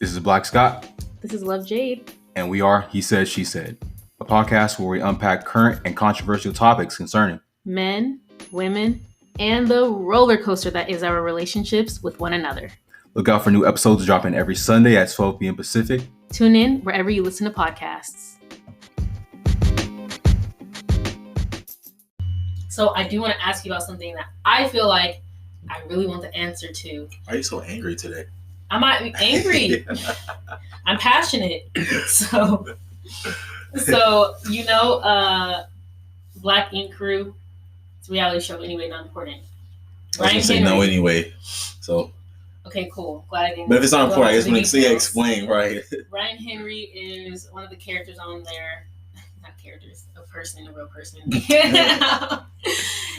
This is Black Scott. This is Love Jade. And we are He Said, She Said, a podcast where we unpack current and controversial topics concerning men, women, and the roller coaster that is our relationships with one another. Look out for new episodes dropping every Sunday at 12 p.m. Pacific. Tune in wherever you listen to podcasts. So I do want to ask you about something that I feel like I really want the answer to. Why are you so angry today? I'm not angry. I'm passionate. So Black Ink Crew. It's a reality show anyway, not important. I was going to say no anyway. So. Okay, cool. Glad I didn't. But if it's not important, I guess when you explain, right? Ryan Henry is one of the characters on there. Not characters, a real person.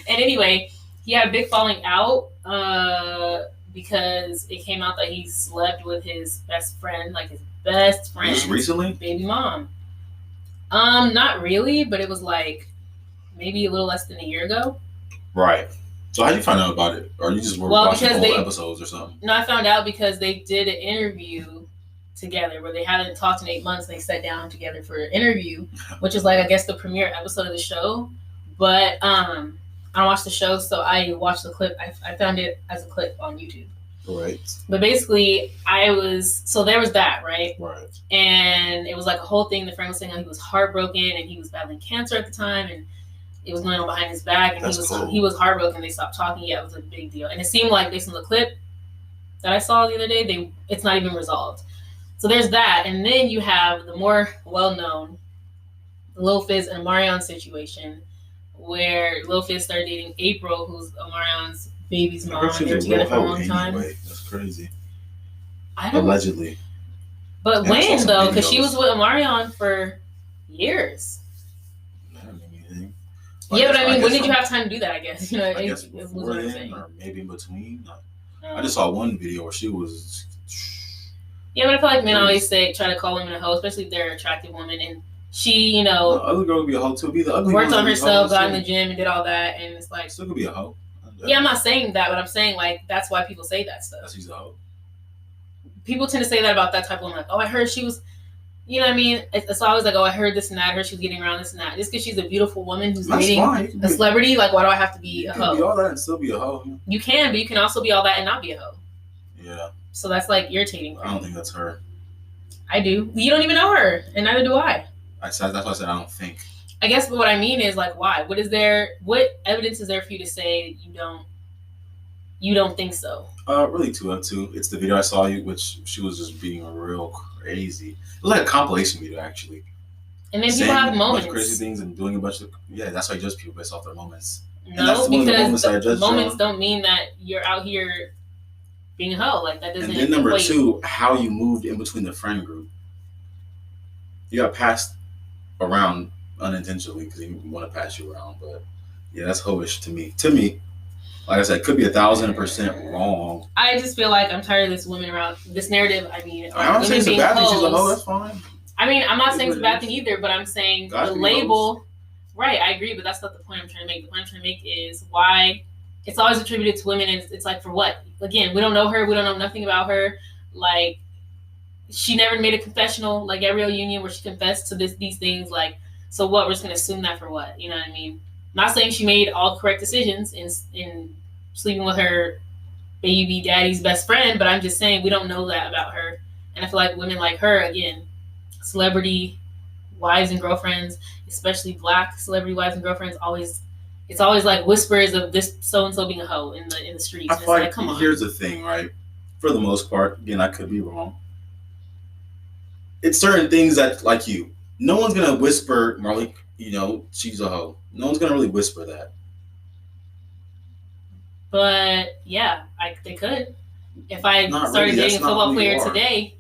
And anyway, he had a big falling out because it came out that he slept with his best friend, Just recently? Baby mom. Not really, but it was like maybe a little less than a year ago. Right. So how did you find out about it? Or you just were watching old episodes or something? No, I found out because they did an interview together where they hadn't talked in 8 months. They sat down together for an interview, which is like, I guess, the premiere episode of the show. But I don't watch the show, so I watched the clip. I found it as a clip on YouTube. Right. But basically, there was that, right? Right. And it was like a whole thing. The friend was saying how he was heartbroken and he was battling cancer at the time, and it was going on behind his back, and he was heartbroken. They stopped talking. Yeah, it was a big deal. And it seemed like, based on the clip that I saw the other day, it's not even resolved. So there's that. And then you have the more well-known Lil Fizz and Omarion situation, where Lil Fizz started dating April, who's Omarion's baby's mom. They were together for a long time. That's crazy. Allegedly. Allegedly. But when, though? Because she was with Omarion for years. Yeah, but I mean, when did you have time to do that, I guess? You know, I guess before then, or maybe in between. I just saw one video where she was... Yeah, but I feel like men always try to call women a hoe, especially if they're an attractive woman. And she, The other girl would be a hoe, too. Worked on herself, got in the gym, and did all that. And it's like... Still could be a hoe. Yeah, I'm not saying that, but I'm saying, like, that's why people say that stuff. That she's a hoe. People tend to say that about that type of woman. Like, oh, I heard she was... You know what I mean? It's always like, oh, I heard this and that. I heard she was getting around this and that. Just because she's a beautiful woman who's dating a celebrity, like, why do I have to be a hoe? You can be all that and still be a hoe. You can, but you can also be all that and not be a hoe. Yeah. So that's, like, irritating. I don't think that's her. I do. You don't even know her, and neither do I. That's why I said I don't think. I guess, but what I mean is, like, why? What evidence is there for you to say you don't think so? Really two. It's the video I saw which she was just being real crazy. It was like a compilation video, actually. And then people have moments. Crazy things and doing a bunch of... Yeah, that's why I judge people based off their moments. No, because the moments don't mean that you're out here being a hoe. Like, that doesn't... And then number two, how you moved in between the friend group. You got passed around unintentionally because you want to pass you around. But, yeah, that's hoish to me. Like I said, could be 1,000% wrong. I just feel like I'm tired of this narrative. I mean, I'm not saying it's a bad thing. She's a hoe. That's fine. I mean, I'm not saying it's a bad thing either, but I'm saying the label. Right, I agree, but that's not the point I'm trying to make. The point I'm trying to make is why it's always attributed to women, and it's like, for what? Again, we don't know her. We don't know nothing about her. Like, she never made a confessional, like Gabrielle Union, where she confessed to these things. Like, so what? We're just gonna assume that for what? You know what I mean? Not saying she made all correct decisions in sleeping with her baby daddy's best friend, but I'm just saying we don't know that about her. And I feel like women like her, again, celebrity wives and girlfriends, especially Black celebrity wives and girlfriends, it's always like whispers of this so-and-so being a hoe in the streets. I feel like, come on. Here's the thing, right? For the most part, again, I could be wrong. It's certain things that, like no one's going to whisper, Marley, she's a hoe. No one's going to really whisper that. But, yeah, they could. If I started dating a football player today,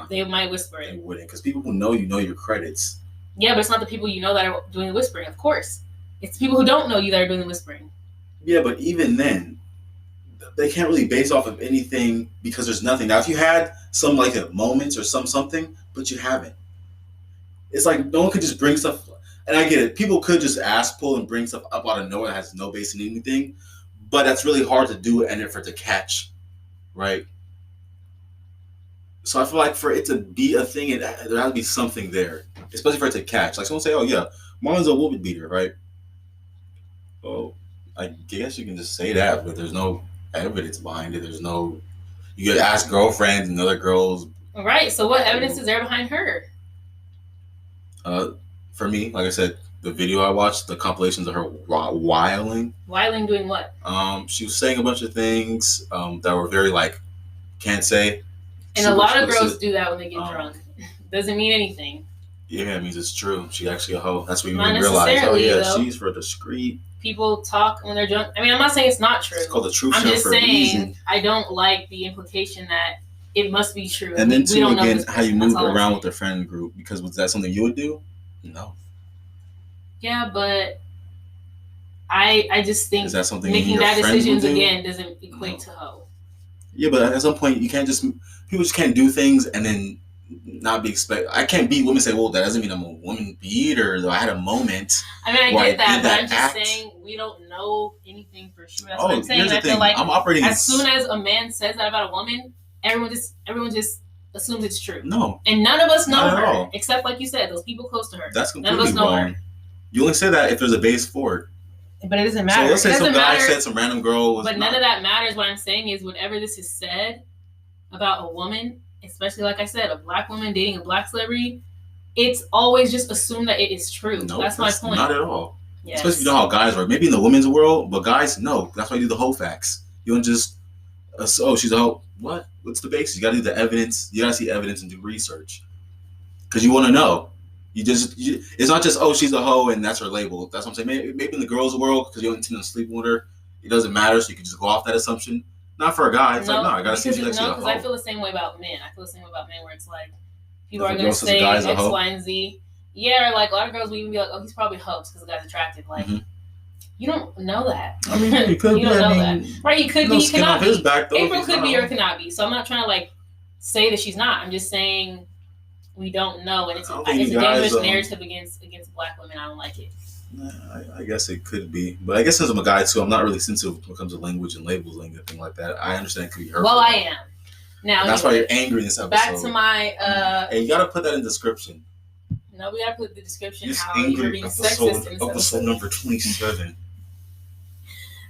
they might whisper it. They wouldn't, because people who know your credits. Yeah, but it's not the people you know that are doing the whispering, of course. It's people who don't know you that are doing the whispering. Yeah, but even then, they can't really base off of anything because there's nothing. Now, if you had some, like, moments or something, but you haven't. It's like no one could just bring stuff... And I get it. People could just pull and bring stuff up out of nowhere that has no base in anything. But that's really hard to do and for it to catch, right? So I feel like for it to be a thing, there has to be something there, especially for it to catch. Like someone say, "Oh yeah, Marlon's a woman beater," right? Well, I guess you can just say that, but there's no evidence behind it. There's no. You could ask girlfriends and other girls. Right. So what evidence is there behind her? For me, like I said, the video I watched, the compilations of her wiling. Wiling doing what? She was saying a bunch of things that were very like, can't say. And a lot of girls do that when they get drunk. Doesn't mean anything. Yeah, it means it's true. She's actually a hoe. That's what you realize. Oh yeah, though. She's for discreet. People talk when they're drunk. I mean, I'm not saying it's not true. It's called the truth. I'm just saying I don't like the implication that it must be true. And then too, again, how you move around with the friend group, because was that something you would do? No. Yeah, but I just think is that something making bad decisions again doesn't equate to hoe. Yeah, but at some point you can't just people just can't do things and then not be expected. I can't beat women and say, well, that doesn't mean I'm a woman beater. Though I had a moment. I mean, I get that, but I'm just saying we don't know anything for sure. That's what I'm saying. I feel like I'm operating as soon as a man says that about a woman, everyone just assumes it's true. No, and none of us know her except, like you said, those people close to her. That's completely wrong. You only say that if there's a base for it. But it doesn't matter. So let's say some guy said some random girl was. But none of that matters. What I'm saying is, whatever this is said about a woman, especially like I said, a black woman dating a black celebrity, it's always just assumed that it is true. No, that's my point. Not at all. Yes. Especially if you know how guys work. Maybe in the women's world, but guys, no. That's why you do the whole facts. You don't just, she's a hoe. What? What's the basis? You got to do the evidence. You got to see evidence and do research. Because you want to know. It's not just, she's a hoe and that's her label. That's what I'm saying. Maybe in the girls' world, because you don't intend on sleeping with her, it doesn't matter, so you can just go off that assumption. Not for a guy. It's I got to see she's actually a hoe. Because I feel the same way about men. I feel the same way about men where it's like, people are going to say X, Y, and Z. Yeah, or like a lot of girls will even be like, he's probably hoax because the guy's attractive. Like, you don't know that. I mean, you could you don't know that. Right, he could be, he cannot be. Back, though, April could be or cannot be. So I'm not trying to like say that she's not. I'm just saying we don't know, and it's a dangerous narrative against black women. I don't like it. I guess it could be, but I guess since I'm a guy too, I'm not really sensitive when it comes to language and labels and anything like that. I understand it could be hurtful. Well, I am. Now and that's why you're angry in this episode. Back to my hey, you gotta put that in description. No, we gotta put the description this how you're being sexist in this episode number 27.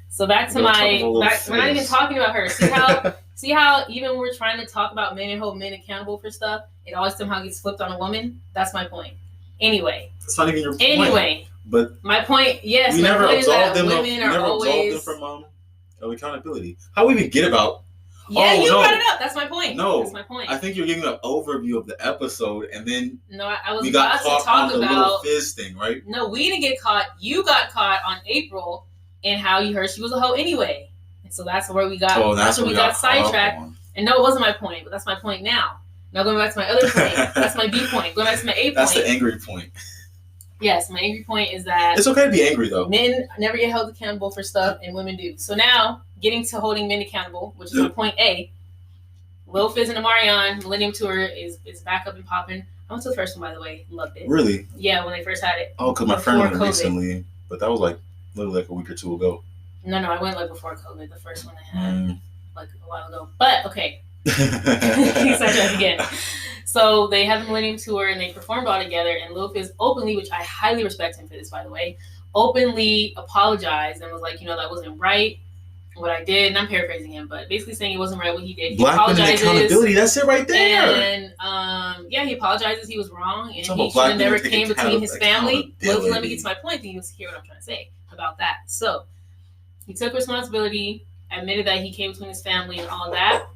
So back to we're not even talking about her. See how even when we're trying to talk about men and hold men accountable for stuff, it always somehow gets flipped on a woman? That's my point. Anyway. That's not even your point. Anyway. But my point, yes, we never absolved them from accountability. How we even get about you brought it up. That's my point. No. That's my point. I think you're giving an overview of the episode and then I was we got about caught to talk on the about little fizz thing, right? No, we didn't get caught. You got caught on April and how you heard she was a hoe anyway. And so that's where we got that's where we got sidetracked. And no, it wasn't my point, but that's my point now. Now going back to my other point. That's my B point. Going back to my A point. That's the angry point. Yes, my angry point is that it's okay to be angry though. Men never get held accountable for stuff and women do. So now getting to holding men accountable, which is my point A. Lil Fizz and Omarion Millennium Tour is back up and popping. I went to the first one, by the way. Loved it. Really? Yeah, when they first had it. Oh, because my friend went recently, but that was literally a week or two ago. No, I went before COVID. The first one they had a while ago. But okay. Sidetracked again. So they had the Millennium Tour and they performed all together, and Lil Fizz openly, which I highly respect him for this, by the way, openly apologized and was like, that wasn't right, what I did. And I'm paraphrasing him, but basically saying it wasn't right what he did. He apologizes. Accountability, that's it right there. And he apologizes he was wrong and he should have never came between his family. Let me get to my point, then you'll hear what I'm trying to say about that. So he took responsibility, admitted that he came between his family and all of that.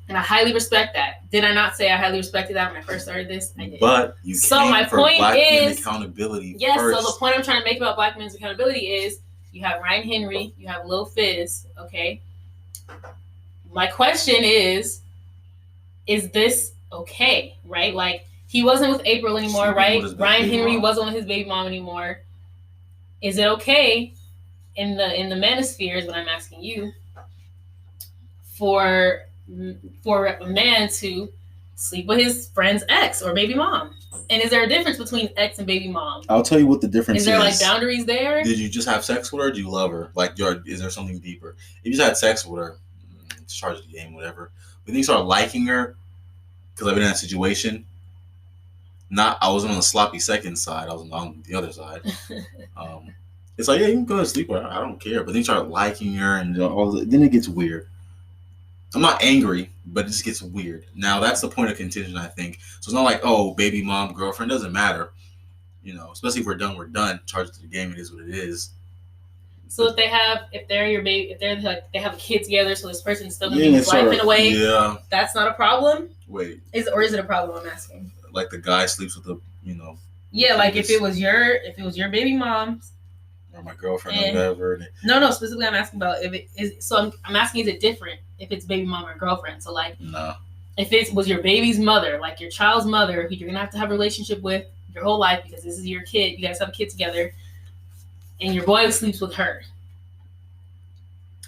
And I highly respect that. Did I not say I highly respected that when I first started this? I did. But you my point is accountability. Yes, first. So the point I'm trying to make about black men's accountability is you have Ryan Henry, you have Lil Fizz, okay? My question is this okay, right? Like, he wasn't with April anymore, right? Ryan Henry wasn't with his baby mom anymore. Is it okay in the manosphere is what I'm asking you for a man to sleep with his friend's ex or baby mom? And is there a difference between ex and baby mom? I'll tell you what the difference is. Is there boundaries there? Did you just have sex with her? Or do you love her? Is there something deeper? If you just had sex with her, charge the game, whatever. But then you start liking her, because I've been in that situation. I wasn't on the sloppy second side. I was on the other side. It's like, yeah, you can go to sleep with her. I don't care. But then you start liking her and then it gets weird. I'm not angry, but it just gets weird. Now, that's the point of contention, I think. So it's not like, oh, baby mom, girlfriend, doesn't matter. Especially if we're done. Charged to the game, it is what it is. So if they're your baby, if they're like, they have a kid together, so this person's still gonna be his life in a way. Yeah. That's not a problem? Wait. Is it a problem, I'm asking? Like the guy sleeps with the, Yeah, like if it was your baby mom. Or my girlfriend or whatever. No, specifically I'm asking about if it is, so I'm asking, is it different if it's baby mom or girlfriend? So like, no. If it was your baby's mother, like your child's mother, who you're going to have a relationship with your whole life because this is your kid, you guys have a kid together, and your boy sleeps with her.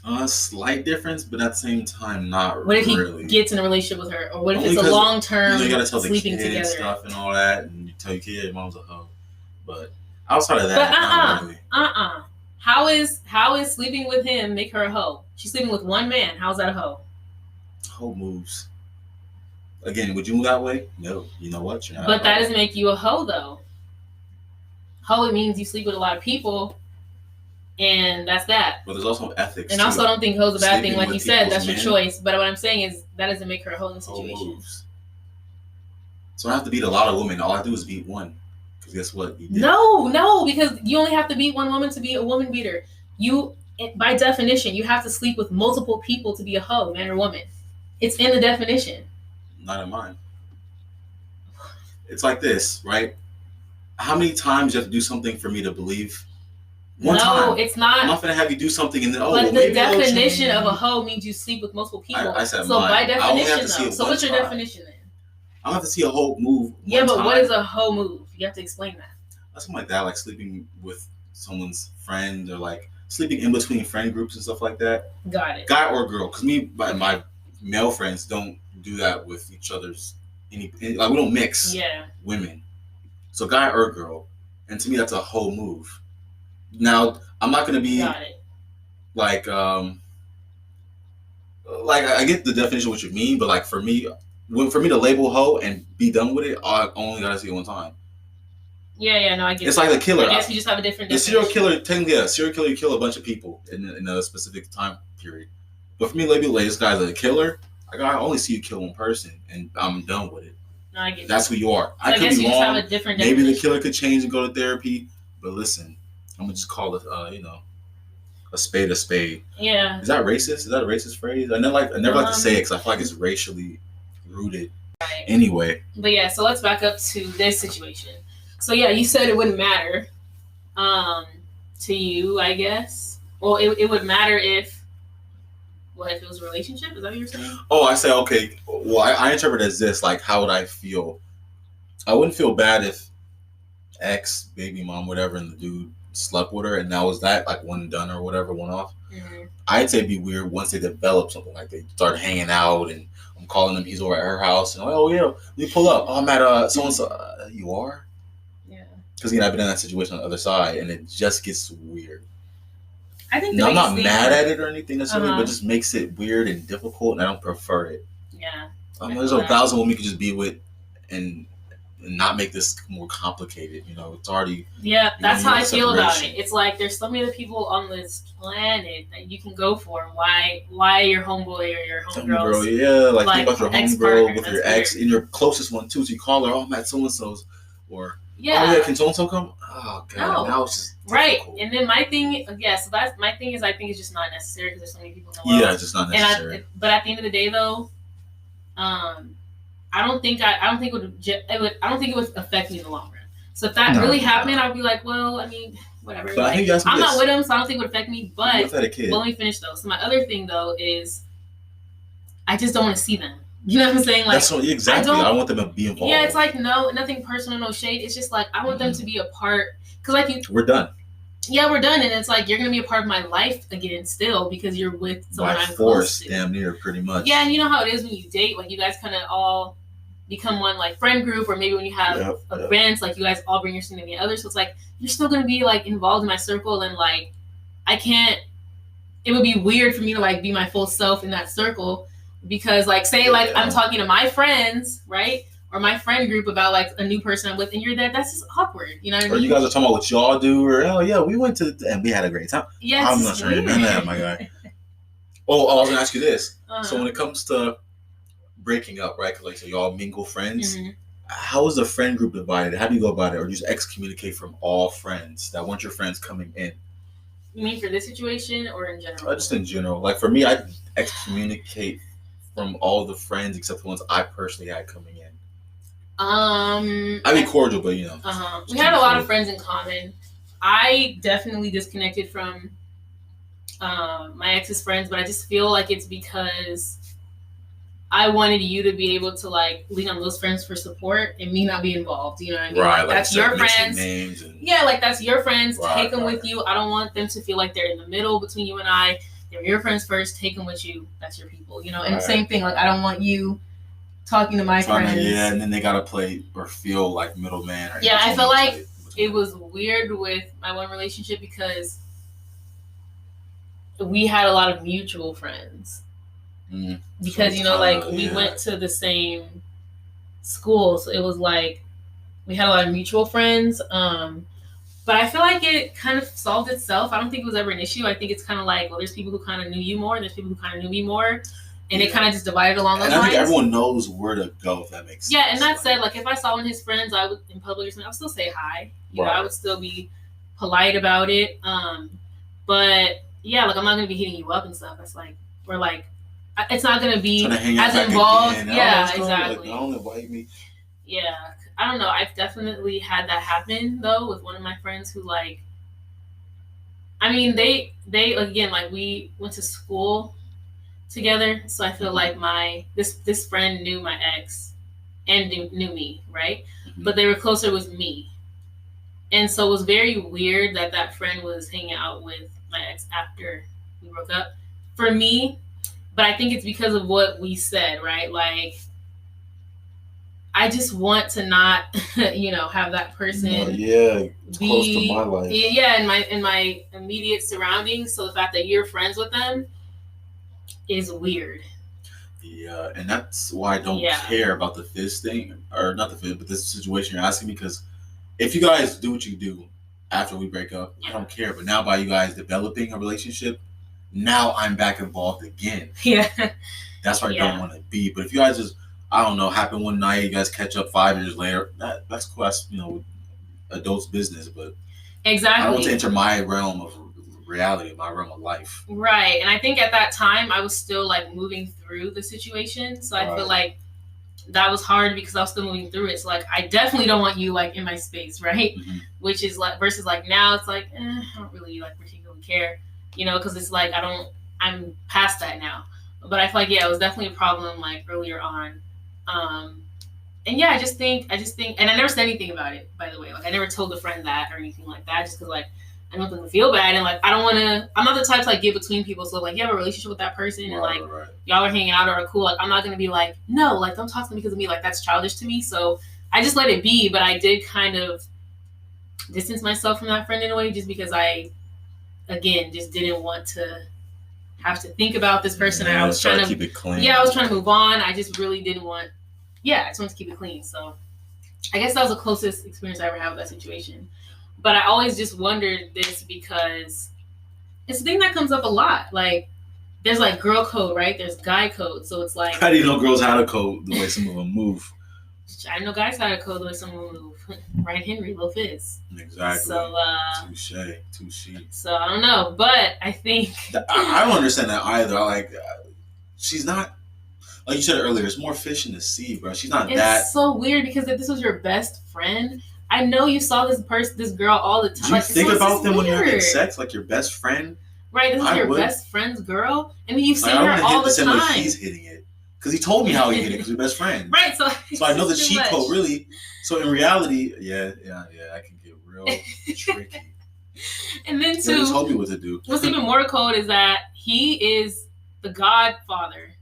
A slight difference, but at the same time, not what really. What if he gets in a relationship with her? Or what if it's a long-term you gotta tell sleeping the kid together? And stuff and all that, and you tell your kid your mom's a hoe. But outside of that, not really. How is sleeping with him make her a hoe? She's sleeping with one man. How's that a hoe? Hoe moves. Again, would you move that way? No. You know what? You're not. But that doesn't make you a hoe, though. Hoe, it means you sleep with a lot of people, and that's that. But there's also ethics. And also, I don't think hoe's a bad thing, like you said. That's your choice. But what I'm saying is that doesn't make her a hoe in the situation. Hoe moves. So I have to beat a lot of women. All I do is beat one. Because guess what? No, because you only have to beat one woman to be a woman beater. You, by definition, you have to sleep with multiple people to be a hoe, man or woman. It's in the definition. Not in mine. It's like this, right? How many times you have to do something for me to believe? One time. No, it's not. I'm not going to have you do something and then, but the definition of a hoe means you sleep with multiple people. I said so mine. By definition, though. So what's your definition then? I have to see a hoe move. Yeah, but what is a hoe move? You have to explain that. Something like that, like sleeping with someone's friend or like sleeping in between friend groups and stuff like that. Got it. Guy or girl. Because my male friends don't do that with each other's. Like we don't mix women. So guy or girl. And to me, that's a hoe move. Now, I'm not going to be like I get the definition of what you mean, but like for me to label hoe and be done with it, I only got to see it one time. Yeah, no, I get it. It's like a killer. I guess we just have a different definition. The serial killer, technically, serial killer, you kill a bunch of people in a specific time period. But for me, label this guy's a killer, I only see you kill one person, and I'm done with it. No, I get it. That's who you are. So I guess you just have a different definition. Maybe the killer could change and go to therapy, but listen, I'm going to just call it, a spade a spade. Yeah. Is that racist? Is that a racist phrase? I never like to say it because I feel like it's racially rooted. Right. Anyway. But yeah, so let's back up to this situation. So yeah, you said it wouldn't matter to you, I guess. Well, it would matter if it was a relationship? Is that what you're saying? Oh, I say, okay. Well, I interpret it as this, like, how would I feel? I wouldn't feel bad if ex, baby mom, whatever, and the dude slept with her, and that was that, like, one done or whatever, one off. Mm-hmm. I'd say it'd be weird once they develop something, like they start hanging out, and I'm calling him, he's over at her house, and I'm like, oh, yeah, you pull up. Oh, I'm at so-and-so. You are? Because I've been in that situation on the other side, and it just gets weird. I think I'm not mad at it or anything necessarily, but it just makes it weird and difficult, and I don't prefer it. Yeah. There's 1,000 women you could just be with and not make this more complicated. It's already. Yeah, that's how I feel about it. It's like there's so many other people on this planet that you can go for. Why your homeboy or your homegirl? Yeah, like think about your homegirl with your ex and your closest one too. So you call her, oh, I'm at so-and-so's, or. Yeah. Oh, yeah, can so-and-so come? Oh, God. Now it's just difficult. Right. And then my thing, so that's my thing is I think it's just not necessary because there's so many people in the world. Yeah, it's just not necessary. But at the end of the day, though, I don't think it would affect me in the long run. So if that really happened, I'd be like, well, I mean, whatever. But I think I'm not with him, so I don't think it would affect me. But let me finish though. So my other thing though is I just don't want to see them. You know what I'm saying? Like, that's exactly. I want them to be involved. Yeah, it's like nothing personal, no shade. It's just like I want them to be a part. Because we're done. Yeah, we're done, and it's like you're gonna be a part of my life again, still because you're with someone by I'm force, close to. Damn near, pretty much. Yeah, and you know how it is when you date. Like you guys kind of all become one like friend group, or maybe when you have events, like you guys all bring your significant other. So it's like you're still gonna be like involved in my circle, and like I can't. It would be weird for me to like be my full self in that circle Because like, say like I'm talking to my friends, right? Or my friend group about like a new person I'm with, and you're there. That's just awkward, you know what I mean? Or you guys are talking about what y'all do, or oh yeah, we went to and we had a great time. Yeah, I'm not sure none of that, my guy. Oh, I was gonna ask you this. So when it comes to breaking up, right? Because like so y'all mingle friends. Mm-hmm. How is the friend group divided? How do you go about it, or do you just excommunicate from all friends that want your friends coming in? You mean for this situation or in general? Just in general. Like for me, I excommunicate from all the friends except the ones I personally had coming in. I'd be cordial, but you know. We had a lot of friends in common. I definitely disconnected from my ex's friends, but I just feel like it's because I wanted you to be able to like lean on those friends for support and me not be involved. You know what I mean? Right, like that's your friends. Yeah, like that's your friends. Right, take them with you. I don't want them to feel like they're in the middle between you and I. They're your friends first. Take them with you. That's your people. You know, and same thing. Like I don't want you talking to my friends. Yeah, and then they gotta play or feel like middleman. Yeah, I feel like it was weird with my one relationship because we had a lot of mutual friends. Because you know, like we went to the same school, so it was like we had a lot of mutual friends. But I feel like it kind of solved itself. I don't think it was ever an issue. I think it's kind of like, well, there's people who kind of knew you more, and there's people who kind of knew me more. And it kind of just divided along those lines. I think everyone knows where to go, if that makes sense. Yeah, and that said, like, if I saw one of his friends, I would, in public or something, I would still say hi. You know, I would still be polite about it. But, yeah, like, I'm not going to be hitting you up and stuff. It's like, we're like, it's not going to be as involved. Yeah, exactly. Like, don't invite me. Yeah. I don't know. I've definitely had that happen, though, with one of my friends who, like, I mean, they again, like, we went to school together, so I feel like this friend knew my ex and knew me, right? But they were closer with me, and so it was very weird that friend was hanging out with my ex after we broke up for me. But I think it's because of what we said, right? Like, I just want to not, you know, have that person it's close to my life. Yeah, in my immediate surroundings. So the fact that you're friends with them is weird. Yeah, and that's why I don't care about the fizz thing, or not the fizz, but this situation you're asking me, because if you guys do what you do after we break up, I don't care. But now by you guys developing a relationship, now I'm back involved again. Yeah. That's where I don't want to be. But if you guys just, I don't know, happen one night, you guys catch up 5 years later, that's cool. That's, you know, adults' business. But exactly, I want to enter my realm of reality, my realm of life. Right. And I think at that time I was still like moving through the situation. So I feel like that was hard because I was still moving through it. So like I definitely don't want you like in my space, right? Which is like versus like now it's like I don't really like particularly care, you know, because it's like I'm past that now. But I feel like it was definitely a problem like earlier on. And I just think, and I never said anything about it, by the way. Like I never told a friend that or anything like that, just because like I don't want them to feel bad, and like I don't want to. I'm not the type to like get between people. So like you have a relationship with that person, and like y'all are hanging out or are cool. Like I'm not gonna be like, no, like don't talk to me because of me. Like that's childish to me. So I just let it be. But I did kind of distance myself from that friend in a way, just because I, again, just didn't want to have to think about this person. I was trying to keep it clean. Yeah, I was trying to move on. I just really didn't want. Yeah, I just wanted to keep it clean. So I guess that was the closest experience I ever had with that situation. But I always just wondered this because it's a thing that comes up a lot. Like, there's like girl code, right? There's guy code. So it's like... How do you know girls how to code the way some of them move? I know guys how to code the way some of them move. Right, Henry, Lil Fizz. Exactly. So, touche. So, I don't know. But I think... I don't understand that either. Like, she's not... Like you said earlier, there's more fish in the sea, bro. She's not that... It's so weird because if this was your best friend... I know you saw this girl all the time. Do you think about them when you're having sex, like your best friend? Right, this is your best friend's girl. I mean, you've seen her all the time. Way he's hitting it because he told me how he hit it because we're best friends. Right, so I know the cheat code really. So in reality, I can get real tricky. And then too, he told me what to do. What's even more code is that he is the godfather.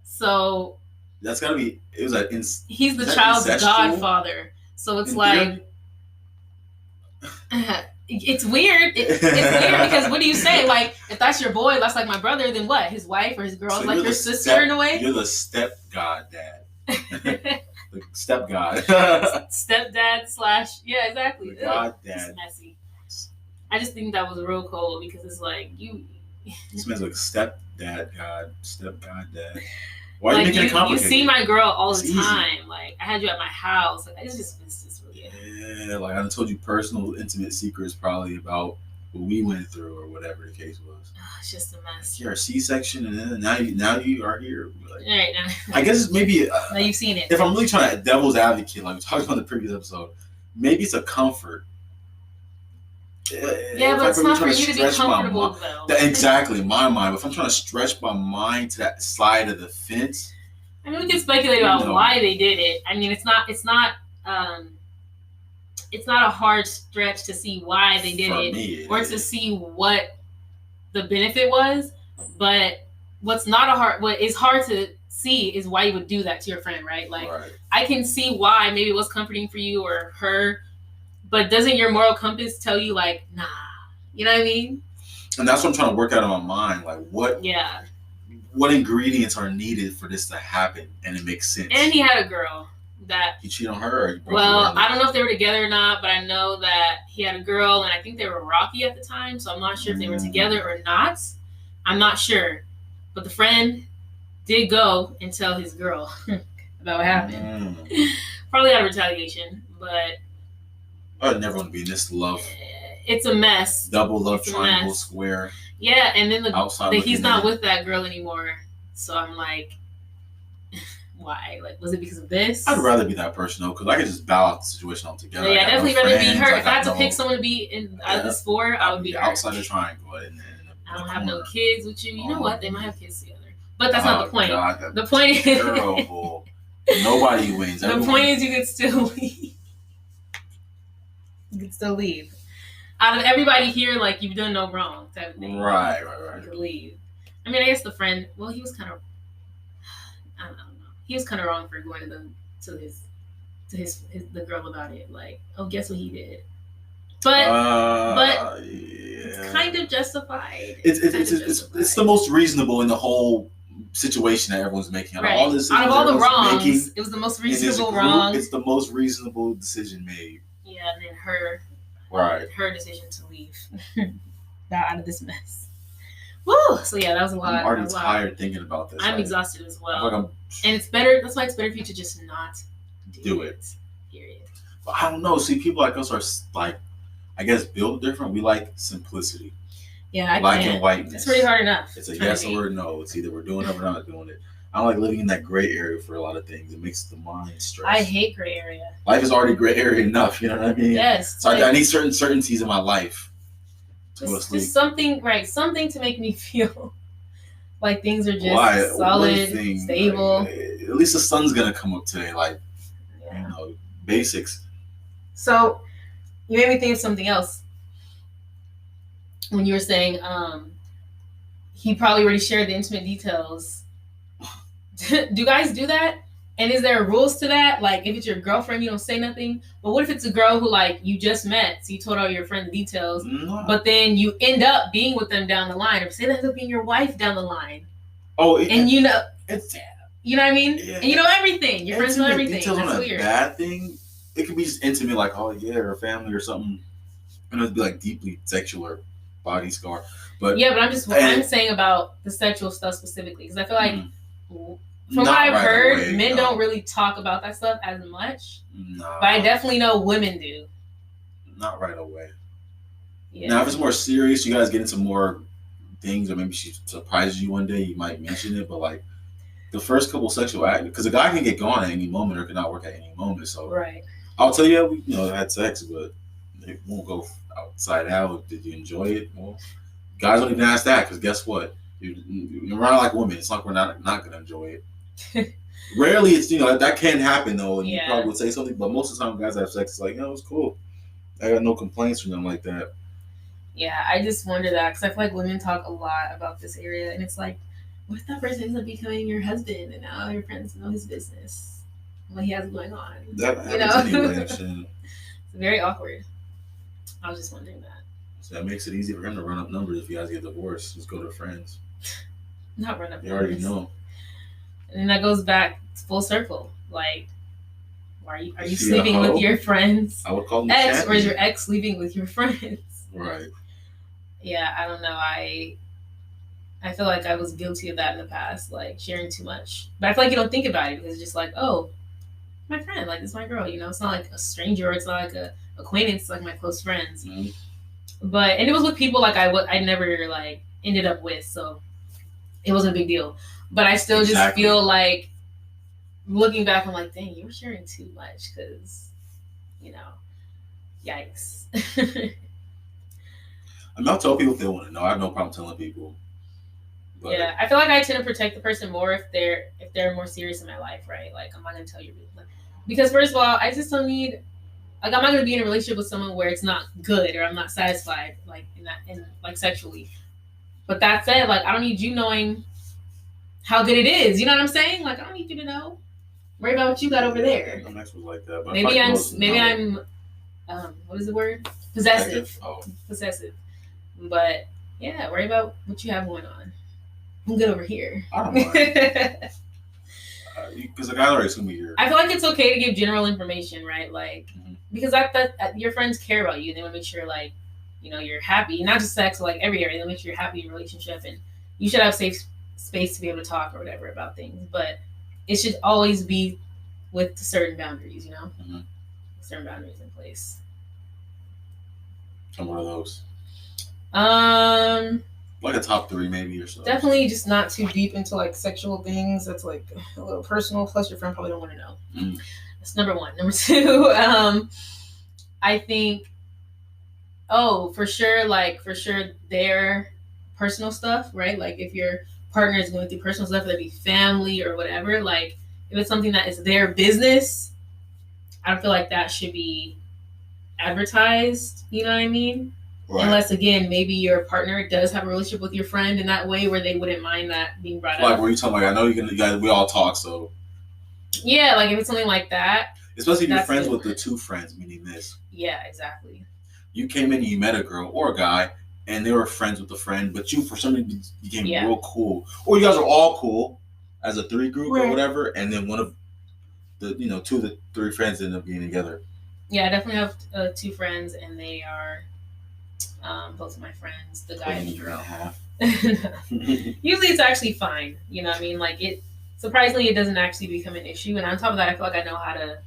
So that's gotta be. It was like he's the child's godfather. So it's like, It's weird. It's weird because what do you say? Like, if that's your boy, that's like my brother, then what? His wife or his girl is like your sister in a way? You're the step god dad. The step god. Stepdad / yeah, exactly. The god dad. It's messy. I just think that was real cold because it's like you. This man's like step god dad. Why are you making it complicated? You see my girl all the time. Like, I had you at my house. Like, it's just really. Yeah, like I told you personal, intimate secrets probably about what we went through or whatever the case was. It's just a mess. You're a C-section, and then now you are here. Like, right now. I guess maybe. Now you've seen it. If I'm really trying to devil's advocate, like we talked about in the previous episode, maybe it's a comfort. Yeah, but it's not for you to be comfortable, though. Exactly, my mind. But if I'm trying to stretch my mind to that side of the fence, I mean, we can speculate about why they did it. I mean, it's not a hard stretch to see why they did it, or to see what the benefit was. But what is hard to see is why you would do that to your friend, right? Like, I can see why maybe it was comforting for you or her. But doesn't your moral compass tell you, like, nah? You know what I mean? And that's what I'm trying to work out in my mind. Like, what ingredients are needed for this to happen and it makes sense? And he had a girl that... He cheated on her? Or he broke I don't know if they were together or not, but I know that he had a girl, and I think they were rocky at the time, so I'm not sure if they were together or not. I'm not sure. But the friend did go and tell his girl about what happened. Probably out of retaliation, but... I would never want to be in this love. It's a mess. Double love triangle square. Yeah, and then he's not with that girl anymore. So I'm like, why? Like, was it because of this? I'd rather be that person though, because I could just bow out the situation altogether. Yeah, definitely rather be her. If I had to pick someone to be out of this four, I would be her. Outside the triangle. I don't have no kids with you. You know what? They might have kids together, but that's not the point. God, the point is terrible. Nobody wins. The point is you can still leave. You can still leave. Out of everybody here, like, you've done no wrong type of thing. Right. You can leave. I mean, I guess the friend, well, he was kind of, I don't know. He was kind of wrong for going to the girl about it. Like, oh, guess what he did? But it's kind of justified. It's the most reasonable in the whole situation that everyone's making. Right. Out of all the wrongs, it was the most reasonable wrong. It's the most reasonable decision made. Yeah, and then her decision to leave out of this mess. Woo! So yeah, that was a lot. I'm already tired thinking about this. I'm exhausted as well. And it's better. That's why it's better for you to just not do it. Period. But I don't know. See, people like us are like, I guess, built different. We like simplicity. Yeah, black and whiteness. It's pretty hard enough. It's a yes or a no. It's either we're doing it or we're not doing it. I don't like living in that gray area for a lot of things. It makes the mind stress. I hate gray area. Life is already gray area enough. You know what I mean? Yes. So I need certain certainties in my life. Just something to make me feel like things are just solid, stable. Like, at least the sun's gonna come up today. Like, basics. So you made me think of something else when you were saying he probably already shared the intimate details. Do guys do that? And is there rules to that? Like, if it's your girlfriend, you don't say nothing. But what if it's a girl who, like, you just met, so you told all your friend the details, but then you end up being with them down the line, or say that being your wife down the line. Oh, and you know what I mean? Yeah. And you know everything. Your friends know everything. That's weird. Bad thing. It could be just intimate, like, oh yeah, or family or something, and it'd be like deeply sexual or body scar. But yeah, but I'm saying about the sexual stuff specifically, because I feel like. From what I've heard, men don't really talk about that stuff as much. No. But I definitely know women do. Not right away. Yeah. Now, if it's more serious, you guys get into more things, or maybe she surprises you one day, you might mention it. But, like, the first couple sexual acts, because a guy can get gone at any moment or cannot work at any moment. So I'll tell you, we had sex, but it won't go outside out. Did you enjoy it? Well, guys don't even ask that, because guess what? You're not like women. It's like we're not going to enjoy it. Rarely it's, that can happen though, and you probably would say something, but most of the time guys have sex, it's like, it was cool. I got no complaints from them like that. Yeah, I just wonder that, because I feel like women talk a lot about this area, and it's like, what if that person ends up becoming your husband, and now your friends know his business, what he has going on? That happens anyway. It's very awkward. I was just wondering that. So that makes it easy for him to run up numbers if you guys get divorced. Just go to friends. Not run up They numbers. already know. And that goes back full circle. Like, are you sleeping with your friends? I would call them ex, champion. or is your ex sleeping with your friends? Right. Yeah, I don't know. I feel like I was guilty of that in the past, like sharing too much. But I feel like you don't think about it because it's just like, oh, my friend, like, this is my girl, you know? It's not like a stranger, or it's not like a acquaintance, it's like my close friends. Mm-hmm. But, and it was with people like I never like ended up with, so it wasn't a big deal. But I still just feel like, looking back, I'm like, dang, you were sharing too much because, you know, yikes. I mean, I'll tell people if they want to know. I have no problem telling people. But yeah, I feel like I tend to protect the person more if they're more serious in my life, right? Like, I'm not gonna tell you, because first of all, I just don't need, like, I'm not gonna be in a relationship with someone where it's not good or I'm not satisfied, like like sexually. But that said, like, I don't need you knowing how good it is. You know what I'm saying? Like, I don't need you to know. Worry about what you got over there. My next was like that. But Maybe I'm what is the word? Possessive. Possessive. But yeah, worry about what you have going on. I'm good over here. I don't mind. Because the guy already assumed me here. I feel like it's okay to give general information, right? Like, because that your friends care about you. They want to make sure, like, you know, you're happy. Not just sex, but like every area. They make sure you're happy in your relationship, and you should have safe space to be able to talk or whatever about things. But it should always be with certain boundaries, you know? Mm-hmm. Certain boundaries in place. And what are those? Like a top 3 maybe or so. Definitely just not too deep into like sexual things. That's like a little personal. Plus your friend probably don't want to know. That's number 1. Number 2, I think, for sure their personal stuff, right? Like if your partner is going through personal stuff, whether it be family or whatever, like if it's something that is their business, I don't feel like that should be advertised. You know what I mean? Right. Unless, again, maybe your partner does have a relationship with your friend in that way where they wouldn't mind that being brought up. Like, were you talking about, I know you guys, we all talk, so. Yeah, like if it's something like that. Especially if you're friends with the 2 friends, meaning this. Yeah, exactly. You came in and you met a girl or a guy, and they were friends with a friend, but you, for some reason, became real cool. Or you guys are all cool as a 3 group or whatever, and then one of the, 2 of the 3 friends end up being together. Yeah, I definitely have 2 friends, and they are both of my friends, the guy and the girl. Usually it's actually fine. You know what I mean? Like, surprisingly, it doesn't actually become an issue. And on top of that, I feel like I know how to,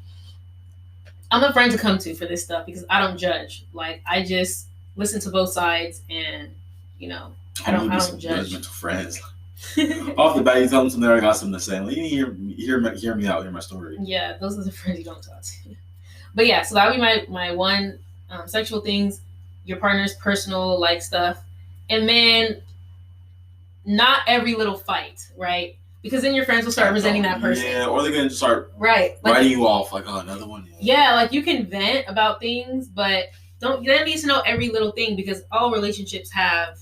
I'm a friend to come to for this stuff because I don't judge. Like, I just listen to both sides and, you know, I don't judge. Judgmental friends. Off the bat, you tell them something, I got something to say. Like, you hear me out, hear my story. Yeah, those are the friends you don't talk to. But yeah, so that would be my one, sexual things, your partner's personal, like, stuff. And then not every little fight, right? Because then your friends will start resenting that person. Yeah, or they're going to start writing you off, like, oh, another one. Yeah, like, you can vent about things, but you don't need to know every little thing because all relationships have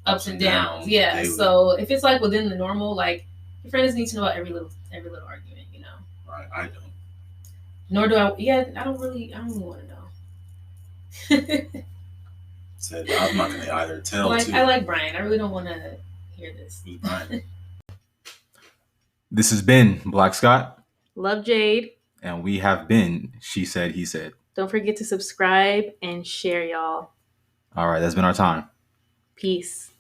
ups and downs. Yeah, daily. So if it's, like, within the normal, like, your friends need to know about every little argument, you know? Right, I don't. Nor do I. Yeah, I don't really want to know. Said I'm not gonna either tell. I like Brian. I really don't want to hear this. Who's Brian? This has been Black Scott. Love Jade. And we have been She Said, He Said. Don't forget to subscribe and share, y'all. All right, that's been our time. Peace.